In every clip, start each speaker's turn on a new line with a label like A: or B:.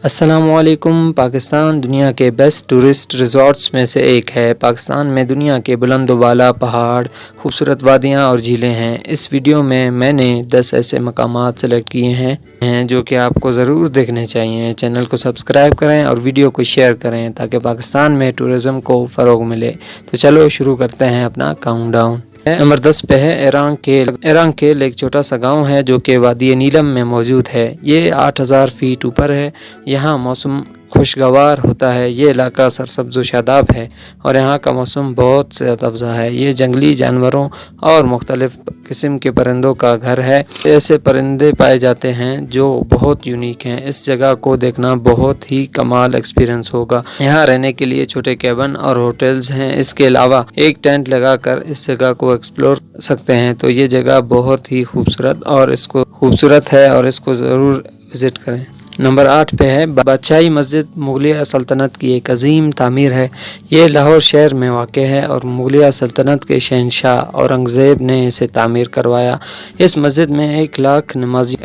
A: السلام علیکم۔ پاکستان دنیا کے بیسٹ ٹورسٹ ریزورٹس میں سے ایک ہے۔ پاکستان میں دنیا کے بلند و بالا پہاڑ، خوبصورت وادیاں اور جھیلیں ہیں۔ اس ویڈیو میں نے 10 ایسے مقامات سلیکٹ کیے ہیں جو کہ آپ کو ضرور دیکھنے چاہیے۔ چینل کو سبسکرائب کریں اور ویڈیو کو شیئر کریں تاکہ پاکستان میں ٹورزم کو فروغ ملے۔ تو چلو شروع کرتے ہیں اپنا کاؤنٹ ڈاؤن۔ نمبر 10 پہ ہے ایرانگ کیل، ایک چھوٹا سا گاؤں ہے جو کہ وادی نیلم میں موجود ہے۔ یہ 8000 فیٹ اوپر ہے۔ یہاں موسم خوشگوار ہوتا ہے۔ یہ علاقہ سرسبز و شاداب ہے اور یہاں کا موسم بہت صحت افزا ہے۔ یہ جنگلی جانوروں اور مختلف قسم کے پرندوں کا گھر ہے۔ ایسے پرندے پائے جاتے ہیں جو بہت یونیک ہیں۔ اس جگہ کو دیکھنا بہت ہی کمال ایکسپیرینس ہوگا۔ یہاں رہنے کے لیے چھوٹے کیبن اور ہوٹلز ہیں۔ اس کے علاوہ ایک ٹینٹ لگا کر اس جگہ کو ایکسپلور سکتے ہیں۔ تو یہ جگہ بہت ہی خوبصورت ہے اور اس کو ضرور وزٹ کریں۔ نمبر 8 پہ ہے بادشاہی مسجد، مغلیہ سلطنت کی ایک عظیم تعمیر ہے۔ یہ لاہور شہر میں واقع ہے اور مغلیہ سلطنت کے شہنشاہ اورنگزیب نے اسے تعمیر کروایا۔ اس مسجد میں 1 لاکھ نمازی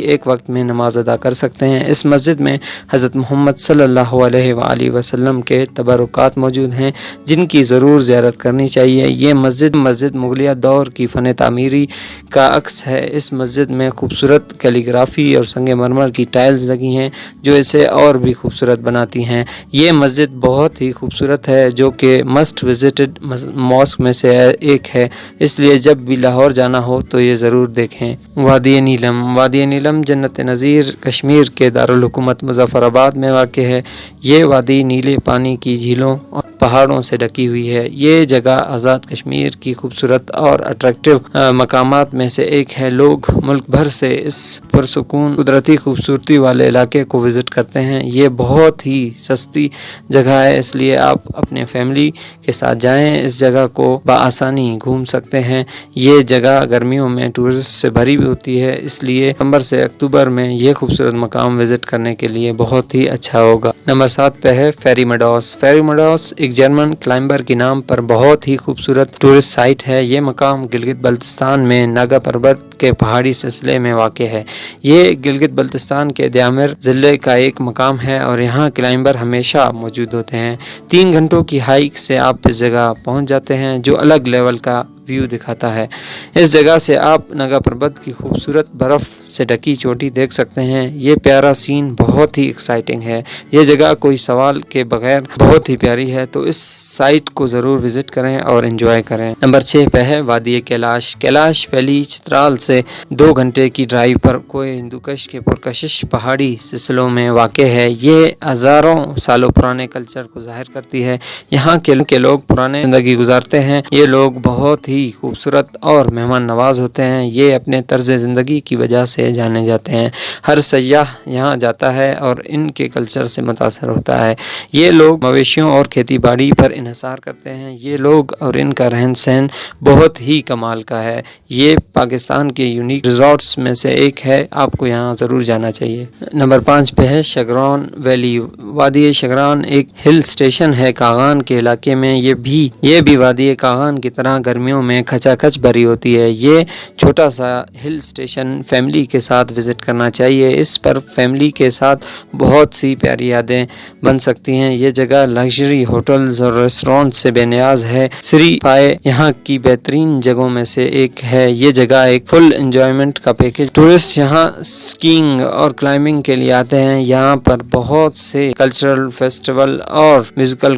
A: ایک وقت میں نماز ادا کر سکتے ہیں۔ اس مسجد میں حضرت محمد صلی اللہ علیہ وآلہ وسلم کے تبرکات موجود ہیں جن کی ضرور زیارت کرنی چاہیے۔ یہ مسجد مغلیہ دور کی فن تعمیری کا عکس ہے۔ اس مسجد میں خوبصورت کیلیگرافی اور سنگ مرمر کی ٹائلز لگی ہیں جو اسے اور بھی خوبصورت بناتی ہیں۔ یہ مسجد بہت ہی خوبصورت ہے جو کہ مسٹ وزٹڈ ماسک میں سے ایک ہے، اس لیے جب بھی لاہور جانا ہو تو یہ ضرور دیکھیں۔ وادی نیلم جنت نظیر کشمیر کے دارالحکومت مظفر آباد میں واقع ہے۔ یہ وادی نیلے پانی کی جھیلوں اور پہاڑوں سے ڈکی ہوئی ہے۔ یہ جگہ آزاد کشمیر کی خوبصورت اور اٹریکٹیو مقامات میں سے ایک ہے۔ لوگ ملک بھر سے اس پرسکون قدرتی خوبصورتی والے علاقے کو وزٹ کرتے ہیں۔ یہ بہت ہی سستی جگہ ہے، اس لیے آپ اپنے فیملی کے ساتھ جائیں۔ اس جگہ کو بآسانی گھوم سکتے ہیں۔ یہ جگہ گرمیوں میں ٹورسٹ سے بھری بھی ہوتی ہے، اس لیے ستمبر سے اکتوبر میں یہ خوبصورت مقام وزٹ کرنے کے لیے بہت ہی اچھا ہوگا۔ نمبر 7 پہ ہے فیری میڈوز، ایک جرمن کلائمبر کے نام پر بہت ہی خوبصورت ٹورسٹ سائٹ ہے۔ یہ مقام گلگت بلتستان میں ناگا پربت کے پہاڑی سلسلے میں واقع ہے۔ یہ گلگت بلتستان کے دیامر ضلع کا ایک مقام ہے اور یہاں کلائمبر ہمیشہ موجود ہوتے ہیں۔ 3 گھنٹوں کی ہائیک سے آپ اس جگہ پہنچ جاتے ہیں جو الگ لیول کا ویو دکھاتا ہے۔ اس جگہ سے آپ ناگا پربت کی خوبصورت برف سے ڈکی چوٹی دیکھ سکتے ہیں۔ یہ پیارا سین بہت ہی ایکسائٹنگ ہے۔ یہ جگہ کوئی سوال کے بغیر بہت ہی پیاری ہے، تو اس سائٹ کو ضرور وزٹ کریں اور انجوائے کریں۔ نمبر 6 پہ ہے وادی کیلاش ویلی، چترال سے 2 گھنٹے کی ڈرائیو پر کوہ ہندوکش کے پرکشش پہاڑی سلسلوں میں واقع ہے۔ یہ ہزاروں سالوں پرانے کلچر کو ظاہر کرتی ہے۔ یہاں کے لوگ پرانے زندگی گزارتے ہیں۔ یہ لوگ بہت ہی خوبصورت اور مہمان نواز ہوتے ہیں۔ یہ اپنے طرز زندگی کی وجہ سے جانے جاتے ہیں۔ ہر سیاح یہاں جاتا ہے اور ان کے کلچر سے متاثر ہوتا ہے۔ یہ لوگ مویشیوں اور کھیتی باڑی پر انحصار کرتے ہیں۔ یہ لوگ اور ان کا رہن سہن بہت ہی کمال کا ہے۔ یہ پاکستان کے یونیک ریزورٹس میں سے ایک ہے، آپ کو یہاں ضرور جانا چاہیے۔ نمبر 5 پہ ہے شگران ویلی، وادی شگران ایک ہل اسٹیشن ہے کاغان کے علاقے میں۔ یہ بھی وادی کاغان کی طرح گرمیوں میں کھچا کھچ بھری ہوتی ہے۔ یہ چھوٹا سا ہل اسٹیشن فیملی کے ساتھ وزٹ کرنا چاہیے۔ اس پر فیملی کے ساتھ بہت سی پیاری یادیں بن سکتی ہیں۔ یہ جگہ لگژری ہوٹلز اور ریسٹورنٹ سے بے نیاز ہے۔ سری پائے یہاں کی بہترین جگہوں میں سے ایک ہے۔ یہ جگہ ایک فل انجوائمنٹ کا پیکج۔ ٹورسٹ یہاں اسکیئنگ اور کلائمبنگ کے لیے آتے ہیں۔ یہاں پر بہت سے کلچرل فیسٹیول اور میوزیکل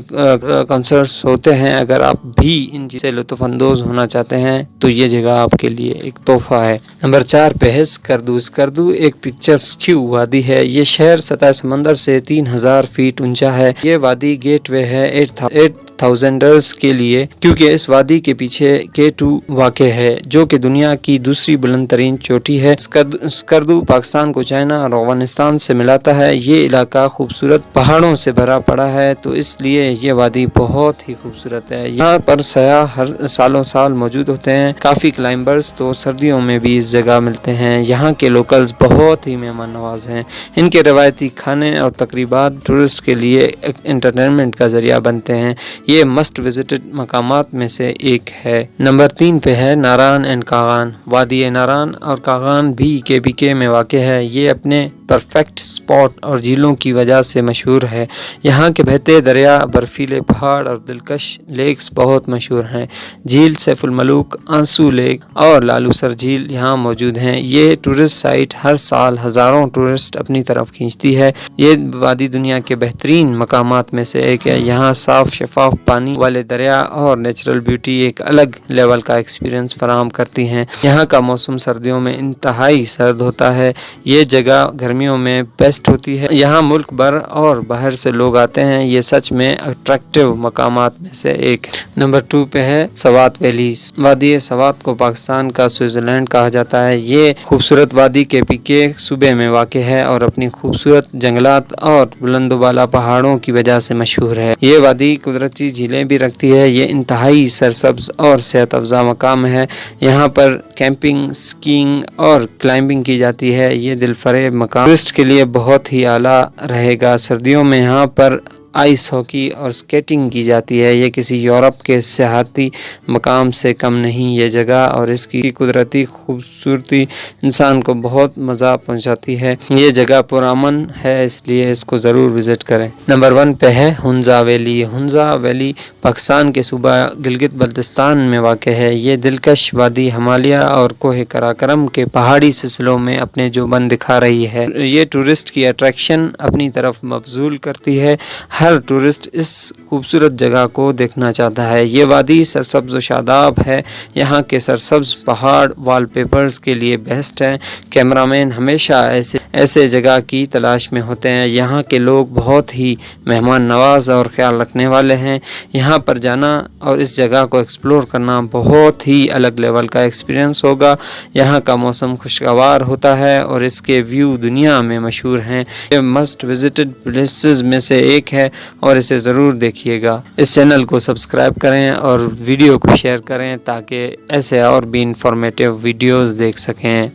A: کنسرٹس ہوتے ہیں۔ اگر آپ بھی ان چیزوں سے لطف اندوز ہونا چاہتے ہیں تو یہ جگہ آپ کے لیے ایک تحفہ ہے۔ نمبر 4 پہ ہے اسکردو ایک پکچرسکیو وادی ہے۔ یہ شہر سطح سمندر سے 3000 فیٹ اونچا ہے۔ یہ وادی گیٹ وے ہے 8000ers کے لیے، کیونکہ اس وادی کے پیچھے K2 واقع ہے جو کہ دنیا کی دوسری بلند ترین چوٹی ہے۔ اسکردو پاکستان کو چائنا اور افغانستان سے ملاتا ہے۔ یہ علاقہ خوبصورت پہاڑوں سے بھرا پڑا ہے، تو اس لیے یہ وادی بہت ہی خوبصورت ہے۔ یہاں پر سیاح ہر سالوں سال موجود ہوتے ہیں۔ کافی کلائمبرز تو سردیوں میں بھی اس جگہ ملتے ہیں۔ یہاں کے لوکلز بہت ہی مہمان نواز ہیں۔ ان کے روایتی کھانے اور تقریبات ٹورسٹ کے لیے انٹرٹینمنٹ کا ذریعہ بنتے ہیں۔ یہ مسٹ وزٹڈ مقامات میں سے ایک ہے۔ نمبر 3 پہ ہے ناران اینڈ کاغان۔ وادی ناران اور کاغان بھی KPK میں واقع ہے۔ یہ اپنے پرفیکٹ سپاٹ اور جھیلوں کی وجہ سے مشہور ہے۔ یہاں کے بہتے دریا، برفیلے پہاڑ اور دلکش لیکس بہت مشہور ہیں۔ جھیل سیف الملوک، آنسو لیک اور لالوسر جھیل یہاں موجود ہیں۔ یہ ٹورسٹ سائٹ ہر سال ہزاروں ٹورسٹ اپنی طرف کھینچتی ہے۔ یہ وادی دنیا کے بہترین مقامات میں سے ایک ہے۔ یہاں صاف شفاف پانی والے دریا اور نیچرل بیوٹی ایک الگ لیول کا ایکسپیرینس فراہم کرتی ہیں۔ یہاں کا موسم سردیوں میں انتہائی سرد ہوتا ہے۔ یہ جگہ گرمیوں میں بیسٹ ہوتی ہے۔ یہاں ملک بھر اور باہر سے لوگ آتے ہیں۔ یہ سچ میں اٹریکٹیو مقامات میں سے ایک ہے۔ نمبر 2 پہ ہے سوات ویلیز۔ وادی سوات کو پاکستان کا سوئٹزرلینڈ کہا جاتا ہے۔ یہ خوبصورت وادی KPK صوبے میں واقع ہے اور اپنی خوبصورت جنگلات اور بلند و بالا پہاڑوں کی وجہ سے مشہور ہے۔ یہ وادی قدرتی جھیلیں بھی رکھتی ہے۔ یہ انتہائی سرسبز اور صحت افزا مقام ہے۔ یہاں پر کیمپنگ، اسکیئنگ اور کلائمبنگ کی جاتی ہے۔ یہ دل فریب مقام ٹورسٹ کے لیے بہت ہی اعلیٰ رہے گا۔ سردیوں میں یہاں پر آئس ہاکی اور سکیٹنگ کی جاتی ہے۔ یہ کسی یورپ کے سیاحتی مقام سے کم نہیں۔ یہ جگہ اور اس کی قدرتی خوبصورتی انسان کو بہت مزہ پہنچاتی ہے۔ یہ جگہ پرامن ہے، اس لیے اس کو ضرور وزٹ کریں۔ نمبر 1 پہ ہے ہنزا ویلی۔ ہنزا ویلی پاکستان کے صوبہ گلگت بلتستان میں واقع ہے۔ یہ دلکش وادی ہمالیہ اور کوہ قراقرم کے پہاڑی سلسلوں میں اپنے جوبن دکھا رہی ہے۔ یہ ٹورسٹ کی اٹریکشن اپنی طرف مبذول کرتی ہے۔ ہر ٹورسٹ اس خوبصورت جگہ کو دیکھنا چاہتا ہے۔ یہ وادی سرسبز و شاداب ہے۔ یہاں کے سرسبز پہاڑ وال پیپرز کے لیے بیسٹ ہیں۔ کیمرامین ہمیشہ ایسے جگہ کی تلاش میں ہوتے ہیں۔ یہاں کے لوگ بہت ہی مہمان نواز اور خیال رکھنے والے ہیں۔ یہاں پر جانا اور اس جگہ کو ایکسپلور کرنا بہت ہی الگ لیول کا ایکسپیرینس ہوگا۔ یہاں کا موسم خوشگوار ہوتا ہے اور اس کے ویو دنیا میں مشہور ہیں۔ یہ مسٹ وزٹڈ پلیسز میں سے ایک ہے اور اسے ضرور دیکھیے گا۔ اس چینل کو سبسکرائب کریں اور ویڈیو کو شیئر کریں تاکہ ایسے اور بھی انفارمیٹیو ویڈیوز دیکھ سکیں۔